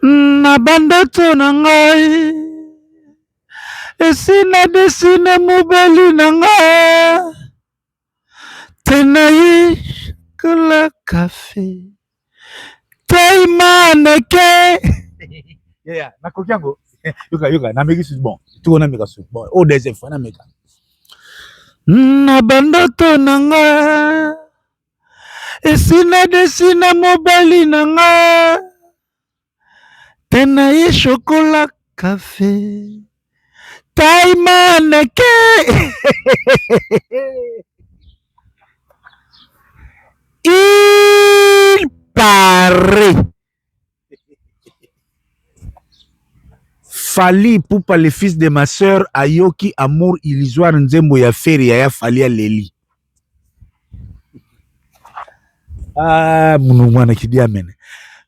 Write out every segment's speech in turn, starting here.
Na bandoto na ngai esina desine mobali na ngai tenai kola kafe taimaneke yeah nakoki yango yoka nameki susu bon tuko nameka susu bon o deuxième fois nameka na bandoto na ngai esina desine mobali na ngai tenai chocolat café taimaneke il paraît Fali Poupa le fils de ma sœur ayoki amour illusoire nzembo ya feri ya Fali ya leli mwana kidi amen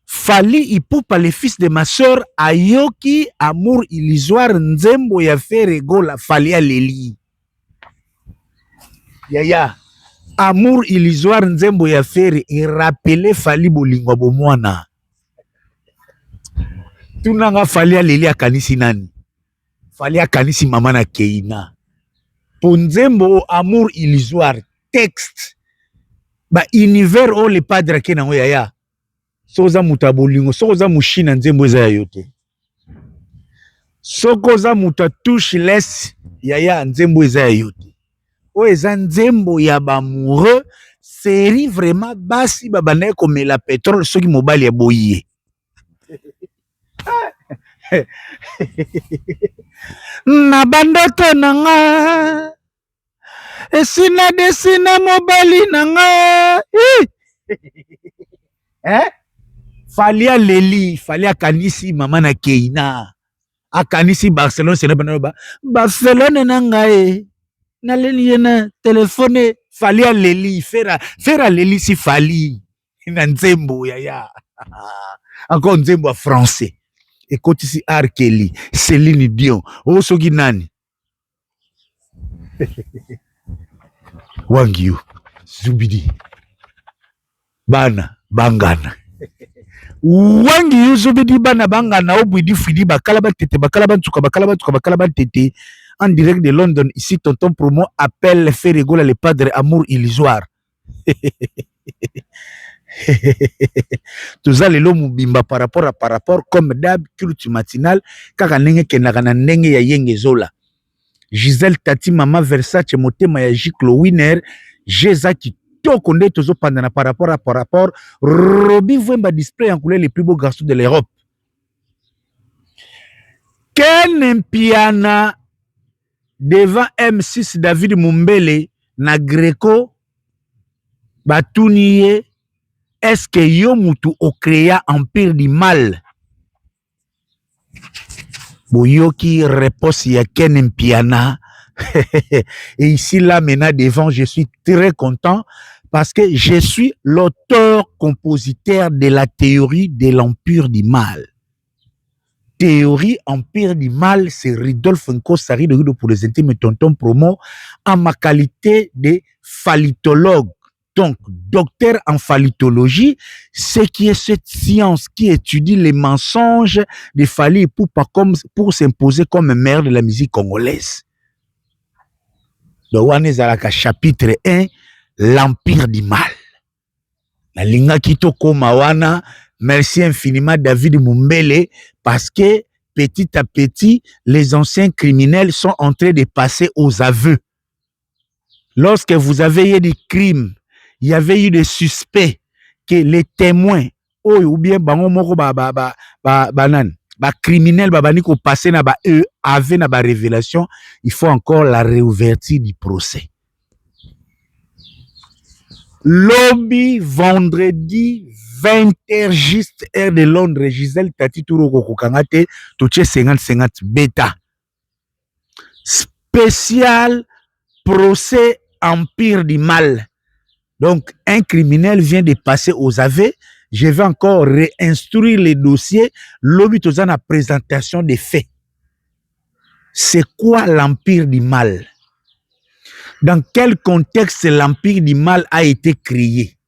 Fali Ipupa le fils de ma sœur ayoki amour illusoire nzembo ya feri gola Fali ya leli yaya amour illusoire nzembo ya feri irapele Fali bolingwa bomwana tunanga Fali aleli akanisi nani Fali akanisi mama na Keina po nzembo amour illusoire texte ba univers o le padre ke nango yaya soza muta bolingo soza mushina nzembo eza ya yote sokoza muta touche les yaya nzembo eza ya yote o eza nzembo ya ba amoureux série vraiment basi babana komela pétrole soki mobali ya boye na bandoto na nga esina desina mobali na nga Fali aleli Fali akanisi mama na Keina akanisi Barcelone sena bana Barcelone na nga naleli ye na telefone Fali aleli fera leli si Fali na nzembo yaya encore nzembo ya français ekotisi Arkeli Céline Dion soki nani Wangiu Zubidi bana bangana Wangiu Zubidi bana bangana obwidi fidi bakala ba tete en direct de London ici tonton promo appelle Ferigola le padre amour illusoire toza lelo mobimba par rapport comme d'hab culture matinale kaka ndenge kendaka na ndenge ya yenge zola Gisèle Tati mama Versace motema ya Jiclo Winner Jeza kitoko nde tozo pandana par rapport Robbie Vwemba display en couleur les plus beaux garçons de l'Europe Ken Mpiana devant M6 David Mumbele na Greco batuniye est-ce que yo mutu o créa empire du mal boyoki réponse ya Ken Mpiana et ici là maintenant devant je suis très content parce que je suis l'auteur-compositeur de la théorie de l'empire du mal. Théorie empire du mal, c'est Ridolphe Nkosari de pour les intimes tonton promo en ma qualité de phallitologue. Donc, docteur en phallitologie, ce qui est cette science qui étudie les mensonges de Fali Ipupa pour s'imposer comme maire de la musique congolaise. Donc, on est à la chapitre 1, l'empire du mal. La linga kitoko mawana, merci infiniment David Mumbele, parce que petit à petit, les anciens criminels sont en train de passer aux aveux. Lorsque vous avez eu des crimes, il y avait eu des suspects que les témoins ou bien bango moko banan ba criminel babani ko passer na ba avait na ba révélation, il faut encore la réouverture du procès. Lobby vendredi 20h juste heure de Londres Gisèle Tati Touro kokangate touché 50-50 bêta spécial procès empire du mal. Donc, un criminel vient de passer aux aveux. Je vais encore réinstruire les dossiers. Lobby tozana présentation des faits. C'est quoi l'empire du mal? Dans quel contexte l'empire du mal a été créé?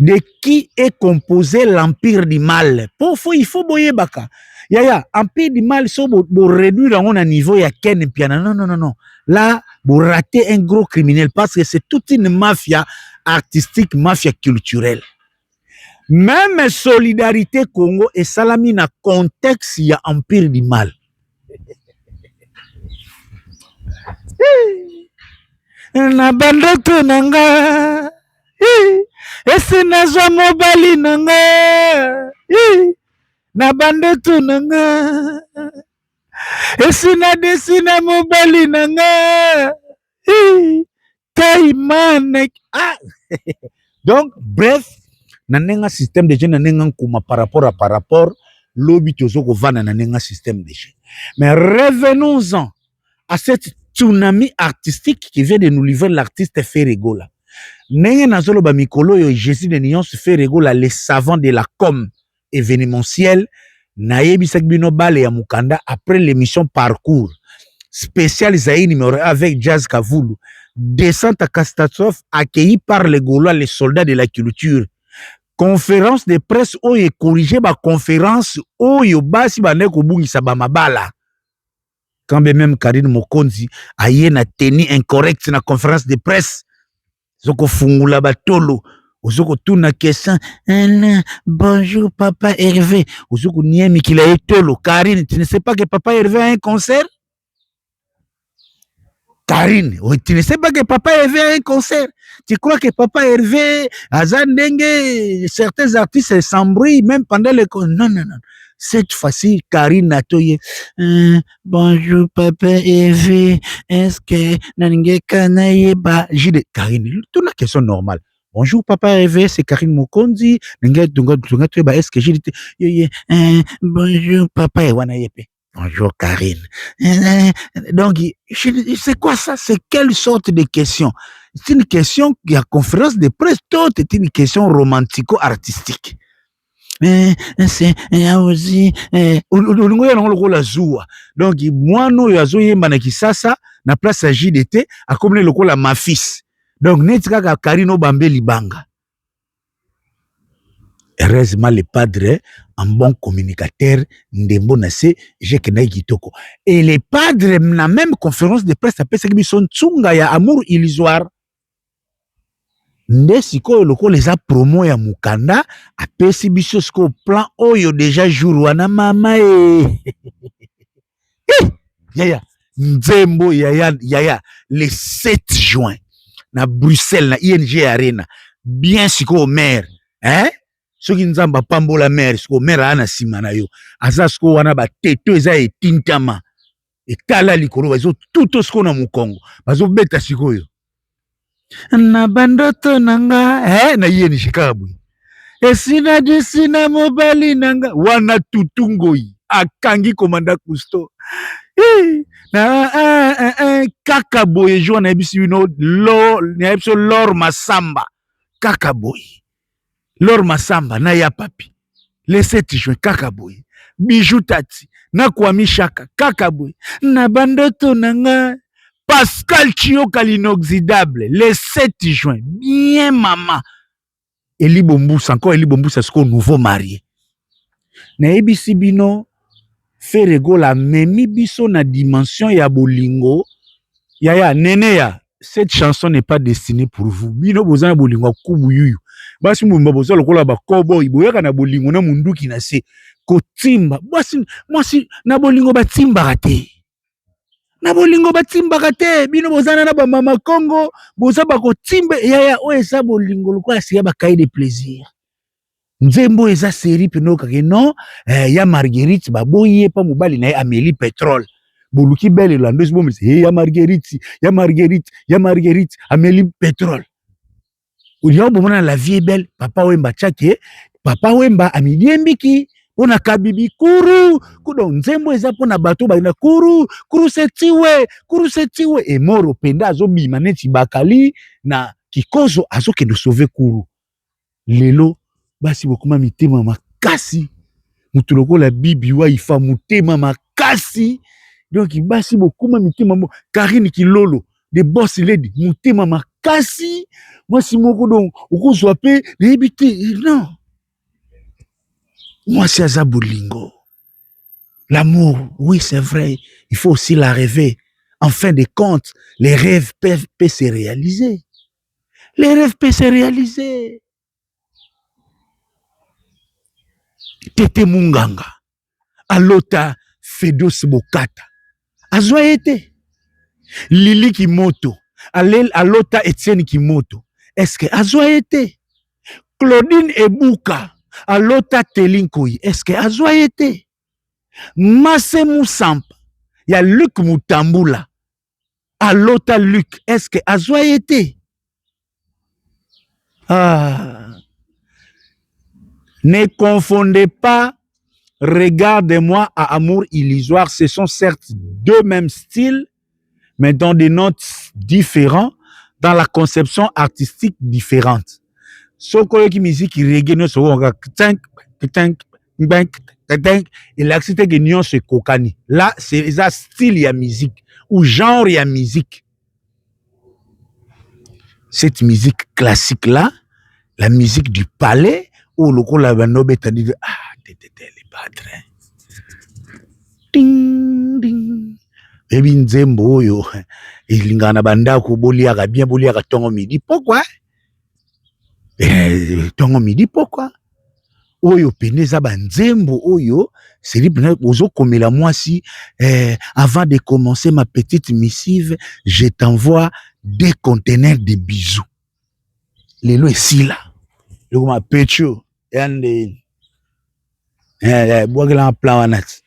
de qui est composé l'empire du mal. Il faut boyer baka. Yaya, empire du mal, so bo réduire à un niveau ya ken piana. Non. Là, vous ratez un gros criminel parce que c'est toute une mafia artistique, mafia culturelle. Même solidarité Congo et salami na contexte ya empire du mal. Na bandoto nanga. Ese nazwa mobali nanga. Na bandoto nanga. Ese na desina mobali nanga. Kaimanek. Donc, bref, nanenga système de jeu nanenga kuma par rapport lobby tozoko vana nanenga système de jeu. Mais revenons-en à cette tsunami artistique qui vient de nous livrer l'artiste Ferregola. Nenge nazolo ba mikolo yo Jésus de Nyon se Ferregola, les savants de la com événementielle nayebisak bino bale ya mukanda après l'émission Parcours spécial Zaï numéro 1 avec Jazz Kavoulou. Descente à catastrophe accueilli par les Gaulois, les soldats de la culture. Conférence de presse où est corrigé ma conférence où yo basi baneko bungisa ba mabala. Quand même Karine Mokonzi aye na tenu incorrect na conférence de presse. Zoko fungula batolo. Ozoko tuna question. Bonjour papa Hervé. Ozoko niemi qu'il a tolo. Karine, tu ne sais pas que papa Hervé a un concert? Karine, tu ne sais pas que papa Hervé a un concert? Tu crois que papa Hervé, Azandenge, certains artistes s'embrouillent même pendant le concert? Non. Cette fois-ci, Karine Natoye, bonjour papa Hervé, est-ce que Nange Kanayeba? J'ai dit, Karine, tout la question normale. Bonjour papa Hervé, c'est Karine Mokonzi. Est-ce que j'ai dit, bonjour papa Ewanayepe. Bonjour Karine. Donc, c'est quoi ça? C'est quelle sorte de question? C'est une question qui a conférence de presse, tout est une question romantico-artistique. C'est aussi donc moi no yazo yemba na kisasa na place ya JDT a comme le lokola ma fils. Donc netika Karino Bambeli Banga. Heureusement, le padre, un bon communicateur, Ndembo Nassé, j'ai kenai kitoko. Et les padres, na même conférence de presse, après ça, ils sont tsunga ya amour illusoire. Nde siko loko les a promo ya mukanda, après si biso sko plan oyo déjà jour wana mama Yaya, Nzembo yaya, le 7 juin, na Bruxelles, na ING Arena, bien siko au maire, hein? Soki nzamba pambola mère siko mère ana simana yo aza siko wana ba teto eza etintama etala likolo bazo tout siko na mukongo bazo beta siko yo na bandoto nanga na yeni shikabu esina disina mobali nanga wana tutungoi akangi komanda Cousteau na kaka boye jo na bisi bino lor masamba kaka boye Lor Masamba na ya papi. Le 7 juin kakaboy. Bijou Tati na Kwami Shaka kakaboy. Na bandoto nanga Pascal Chioka l'inoxydable le 7 juin. Bien maman. Eli Bomboussa encore Eli Bomboussa c'est nouveau marié. Na ebisi bino Ferregola memi biso na dimension ya bolingo. Yaya nene ya cette chanson n'est pas destinée pour vous. Bino bozana bolingo kubuyuyu. Basi mumba bozo lokola ba kobo iboyaka na bolingo na munduki na se kotimba basi mwasi na bolingo batimba kate na bolingo batimba kate bino bozana na ba mama Congo boza ba kotimba yaya o esa bolingo lokola siya ba kai de plaisir Nzembo eza série penoka ke non ya Marguerite ba boye pa mobali na Amélie Pétrole boluki belle landeuse bombe ya Marguerite Amélie Pétrole. Uliao bomona la vie est belle, papa Wemba tchake, papa Wemba amidiembiki, pona kabibi kuru, kudo nzembo eza pona bato ba kuru setiwe, e moro penda azo bima neti bakali na kikozo azo ke de sauver kuru. Lelo basi bokuma mitema makasi, mutuloko la bibi wa ifa mutema makasi, donc basi bokuma mitema Karine Kilolo, de boss lady mutema makasi. Kasi, moi, si mon coup, on soit payé, non. Moi, c'est Azabulingo. L'amour, oui, c'est vrai. Il faut aussi la rêver. En fin de compte, les rêves peuvent se réaliser. Les rêves peuvent se réaliser. Tete Munganga, Alota Fedos Bokata, Azwa été. Lili Kimoto, Alota Etienne Kimoto, est-ce que Azwa été? Claudine Ebuka, Alota Telinkoyi, est-ce que Azwa été? Masse Moussampa, il y a Luc Moutambula, Alota Luc, est-ce que Azwa été? Ah. Ne confondez pas Regarde-moi à Amour illusoire. Ce sont certes deux mêmes styles, mais dans des notes différentes, dans la conception artistique différente. Soko qui musique reggae no so et l'accident que nyon se kokani. Là, c'est ça style ya musique ou genre ya musique. Cette musique classique là, la musique du palais où le ko la banobe tandi les padres. Ding ding. Ebi nzembo oyo ilingana bandako boliaka bien boliaka tongo midi. Pourquoi? Tongo midi pourquoi? Oyo peneza banzembo oyo c'est dit ozo komela moi si avant de commencer ma petite missive, je t'envoie des conteneurs de bisous. Lelo esi là. Lelo ma pecho yande boagela plan wanati.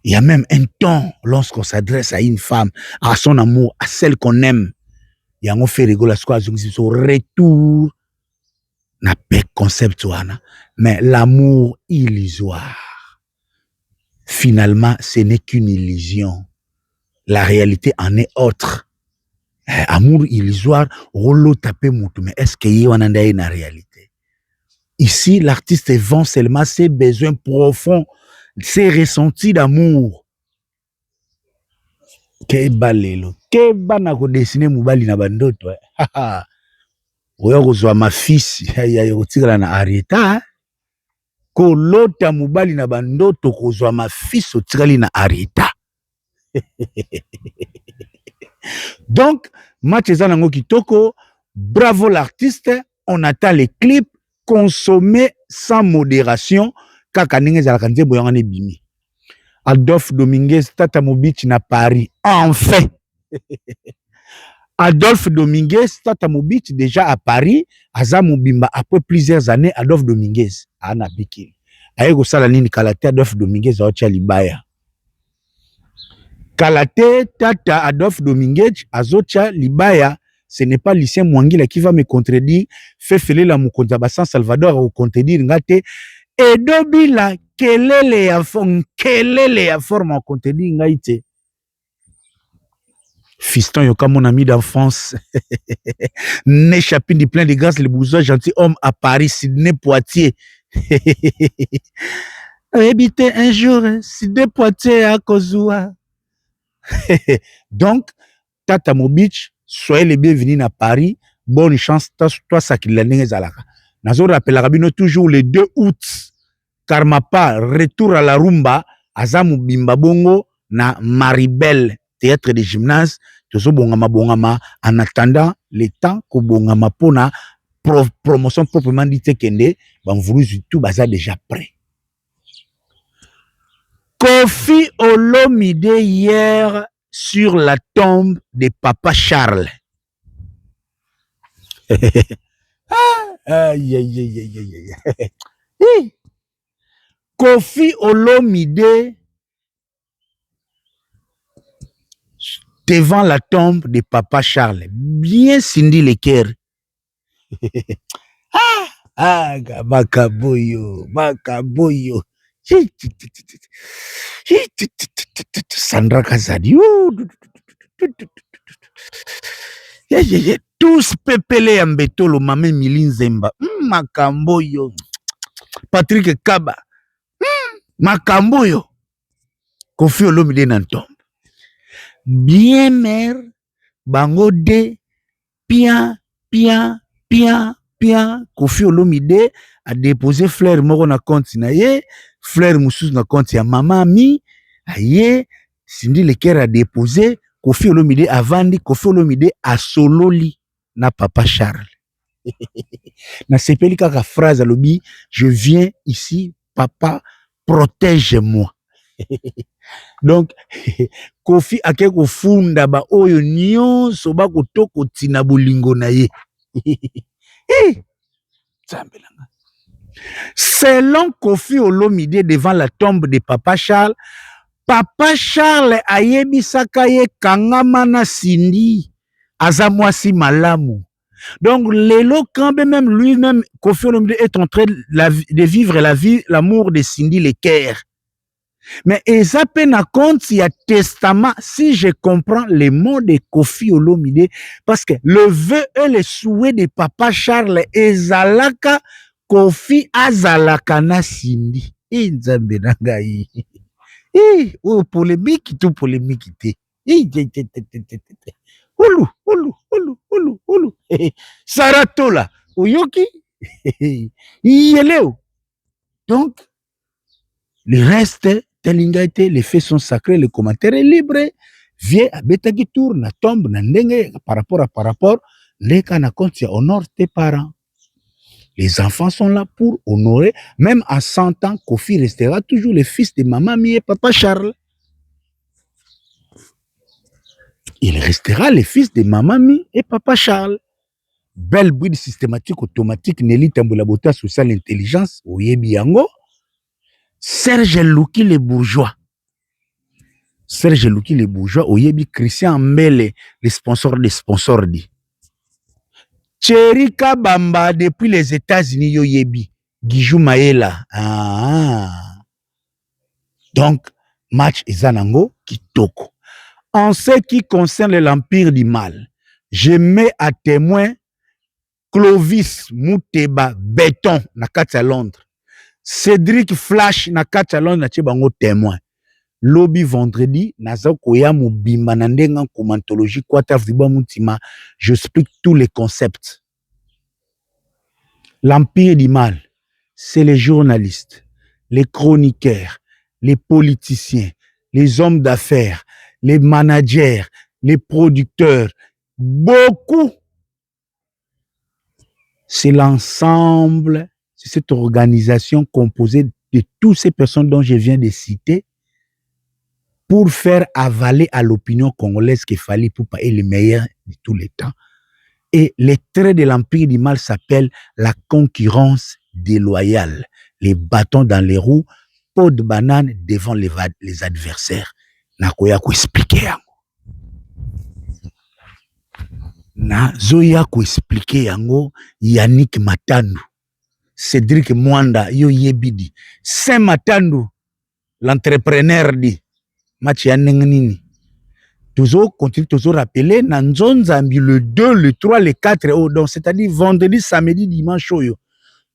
Il y a même un ton lorsqu'on s'adresse à une femme, à son amour, à celle qu'on aime. Il y a un fait rigoler ce retour n'a pas concept mais l'amour illusoire. Finalement, ce n'est qu'une illusion. La réalité en est autre. Amour illusoire, rolo tapé moutou, mais est-ce qu'il y a une réalité? Ici, l'artiste vend seulement ses besoins profonds, ses ressentis d'amour. Keba lelo, keba na ko dessiner mubali na bandoto. Oyo kozwa mafisi ya kotikala na areta. Kolota mubali na bandoto kozwa mafisi otikali na areta. Donc, match ezanango kitoko, bravo l'artiste, on attend les clips, consommer sans modération, kaka ndenge ezalaka nzembo yango bimi. Adolphe Dominguez, Tata Mobich na Paris. Enfin! Adolphe Dominguez, Tata Mobich déjà à Paris, Aza Mobimba, après plusieurs années, Adolphe Dominguez, Ana Biki. Aïgo Salanini Kalate, Adolphe Dominguez, Aocha Libaya. Kalate, Tata Adolphe Dominguez, Azocha Libaya, ce n'est pas Lucien Mwangila qui va me contredire, fait fêler la Moukonzaba San Salvador au contredire, ngate, et Dobila, kelele ya forme en contenu ngaite. Fiston yoka mon ami d'enfance. Né Chapini plein de grâce, le bourgeois gentil homme à Paris, Sydney Poitiers. Habité un jour, Sydney Poitiers à Kozua. Donc, Tata Mobich, soyez les bienvenus à Paris. Bonne chance, toi ça qui l'a n'est zalaka. Nazo rappelle Rabino toujours le 2 août. Karmapa, retour à la rumba, Azamu Bimbabongo, na Maribel, théâtre de gymnase, Tozo Bongama, en attendant le temps que Bongama Pona, promotion proprement dit Kende, ben voulu tout baza déjà prêt. Kofi Olomide hier sur la tombe de Papa Charles. Aïe, aïe, aïe, aïe, aïe. Kofi Olomide devant la tombe de Papa Charles. Bien Cindy Leker. Makaboyo. Sandra Kazadi. Tous pepele ambetolo mame Milinzemba. Makamboyo. Patrick Kaba. Makamboyo. Kofi Olomide nan tombe. Bien mère, bango de pia Kofi Olomide a déposé fleur moko na compte na ye, fleur mususu na compte ya mama mi, aye Cindy Leker a déposé, Kofi Olomide avandi, Kofi Olomide a sololi na papa Charles. Na sepeli kaka phrase alobi, je viens ici, papa, protège-moi. Donc, Kofi ake kofunda ba oyo nyonso ba kotoko tina bolingo na ye. Selon Kofi Olomide devant la tombe de Papa Charles ayebisaka ye kangama na Cindy aza mwasi malamu. Donc lelo quand même lui-même Kofi Olomide est en train de vivre l'amour de Cindy Leker. Mais ezape na compte ya testament, si je comprends les mots de Kofi Olomide, parce que le vœu et le souhait de Papa Charles ezalaka Kofi azalaka na Cindy. Nzambe na ngai. Oh polémique tout polémique te. Ulu. Saratola. Oyoki. Yeleo. Donc le reste Telingate, les faits sont sacrés, le commentaire est libre. Viens à Betagi Tour, na tombe, na ndenge, par rapport, les kana compte, honore tes parents. Les enfants sont là pour honorer, même à 100 ans, Kofi restera toujours le fils de maman Mi et papa Charles. Il restera le fils de maman Mi et papa Charles. Belle bride systématique, automatique, Nelly Tamboulabota, social intelligence, Oyebi Yango. Serge Louki les bourgeois. Oyebi Christian Mbele, les sponsors des sponsors dit. Cherika Bamba depuis les États-Unis Yoyebi. Guijou Maela. Donc, match Izanango Kitoko. En ce qui concerne l'Empire du Mal, je mets à témoin Clovis Mouteba Béton na kati à Londres. Cédric Flash na kati à Londres na bango témoin. Lobby vendredi, naza koya mobimba na ndenga komantologie kwata viba mutima, je explique tous les concepts. L'Empire du Mal, c'est les journalistes, les chroniqueurs, les politiciens, les hommes d'affaires, les managers, les producteurs, beaucoup. C'est l'ensemble, c'est cette organisation composée de toutes ces personnes dont je viens de citer pour faire avaler à l'opinion congolaise qu'il fallait pour pas être le meilleur de tous les temps. Et les traits de l'Empire du Mal s'appellent la concurrence déloyale, les bâtons dans les roues, peau de banane devant les adversaires. Nakoya ko expliquer yango. Na zoya ko expliquer yango Yannick Matandu, Cédric Mwanda, yo yebidi, Saint Matandu, l'entrepreneur dit match ya nini. Toujours continue, toujours rappeler Nanzonzambi le 2, le 3, le 4, oh, donc c'est-à-dire vendredi, samedi, dimanche, yo.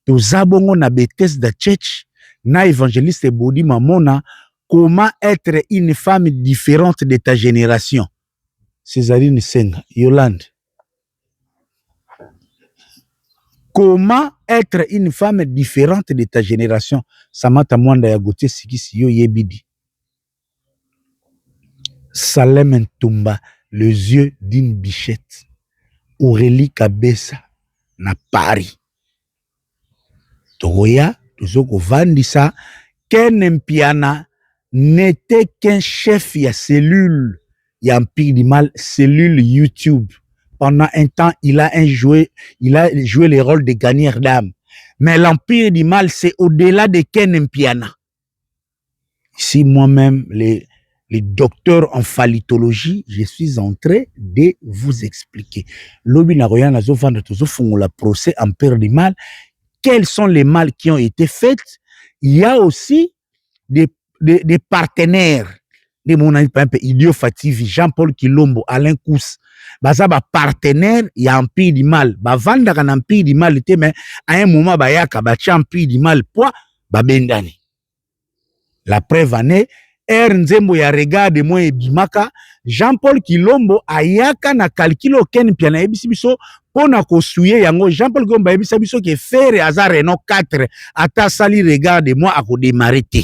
Tozabongo na Bethesda Church, na évangéliste Bodi Mamona, comment être une femme différente de ta génération. Césarine Senga, Yolande. Comment être une femme différente de ta génération. Samata Mwanda ya Gauthier Sikisi yo yebidi. Salem Ntumba, les yeux d'une bichette. Aurélie Kabessa, na Paris. Togoya, Tozoko Vandisa, Ken Mpiana n'était qu'un chef ya cellule, ya Empire du Mal, cellule YouTube. Pendant un temps, il a joué le rôle de gagneur d'âme. Mais l'Empire du Mal, c'est au-delà de Ken Mpiana. Ici, moi-même, les docteurs en phallitologie, je suis en train de vous expliquer. Lobi na roya na zo vendre tozo fungola procès Empire du Mal. Quels sont les mal qui ont été faits? Il y a aussi des partenaires. De mon ami, par exemple, Idio Fativi, Jean-Paul Kilombo, Alain Kous. Baza ba partenaire, il y a Empire du Mal. Ba vanda kan Empire du Mal, mais à un moment, bayaka, ba Empire du Mal, poids, ba bendani. La preuve année, nzembo ya regarde moi ebimaka Jean-Paul Kilombo ayaka na calcul Ken Mpiana ebisi biso pona kosuye yango Jean-Paul Kilombo ebisa biso ke faire aza Renault 4 ata sali regarde moi akodémarrer te.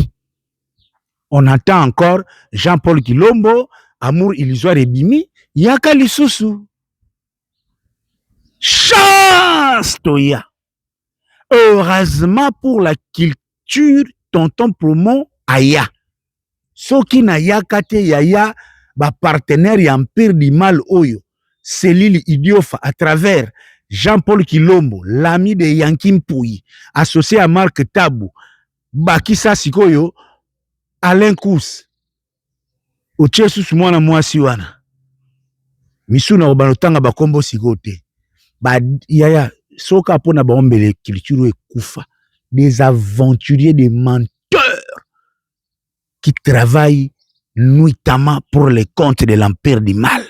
On attend encore Jean-Paul Kilombo amour illusoire ebimi yaka lisusu. Chance toya. Heureusement pour la culture tonton promo aya. Soki na yakate yaya ba partenaire ya Empire du Mal oyo Céline Idiofa à travers Jean-Paul Kilombo, l'ami de Yanki Mpouyi, associé à Marc Tabou, Bakisa Sikoyo, Alain Kous, Ochesus mwana mwasi wana. Misuna obanotanga bakombo sikote. Ba yaya soka pona baombele culture ekufa. Des aventuriers, des menteurs qui travaillent nuitamment pour les comptes de l'Empire du Mal.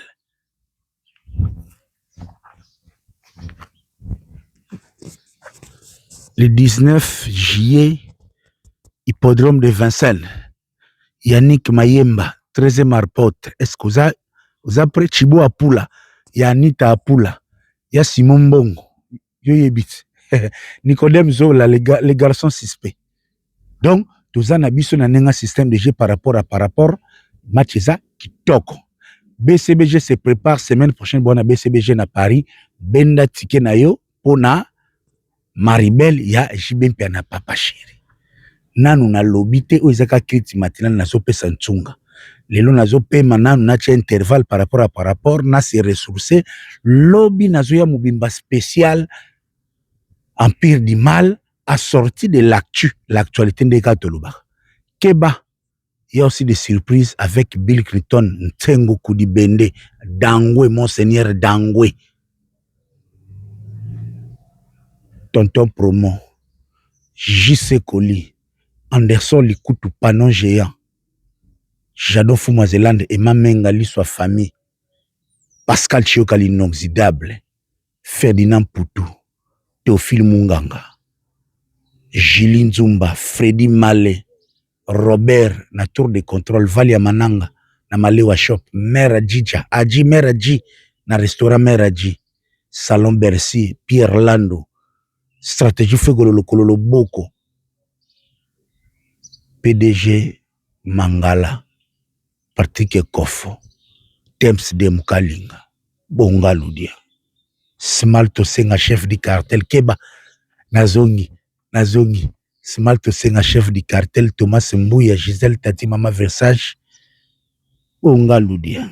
Le 19 juillet, hippodrome de Vincennes, Yannick Mayemba, 13e arpote. Est-ce que vous avez prêt Chibo Apula, Yanita Apula, ya Simon Bongo, Yoyebit, Nicodème Zola, les garçons suspects. Donc, tous en abisso na nenga système de jeu par rapport match ça qui toque. BCBG se prépare semaine prochaine bon na BCBG na Paris, benda ticket na yo pona Maribel ya JB Mpiana papa chéri. Nanu na lobité o ezaka kriti matinal na zo pesa ntsunga. Lelo na zo pema nanu na tia intervalle par rapport na se ressourcer lobby na zo ya mubimba spécial Empire du Mal assorti de l'actualité de Katoluba. Keba, il y a aussi des surprises avec Bill Clinton, Ntengo Koudibende, Dangwe, Monseigneur Dangwe. Tonton Promo, J.C. Koli, Anderson Likutu, Panon Géant, Jadon Foumazelande et Mamengali, soit famille, Pascal Chiokali inoxydable, Ferdinand Poutou, Théophile Munganga, Julie Nzumba, Freddy Malé, Robert, na tour de contrôle, Valia Mananga, na Malewa Shop, Mère Djidja, Adji Mère Adji, na restaurant Mère Adji, Salon Bercy, Pierre Lando, Stratégie Fegololo Kololo Boko, PDG Mangala, Patrick Kofo, Temps de Mukalinga, Bonga Ludia, Smalto Senga, chef du cartel, Keba, Nazongi, Smalto Senga, chef du cartel, Thomas Mbouya, Gisèle Tati, Mama Versage, Bonga Ludia.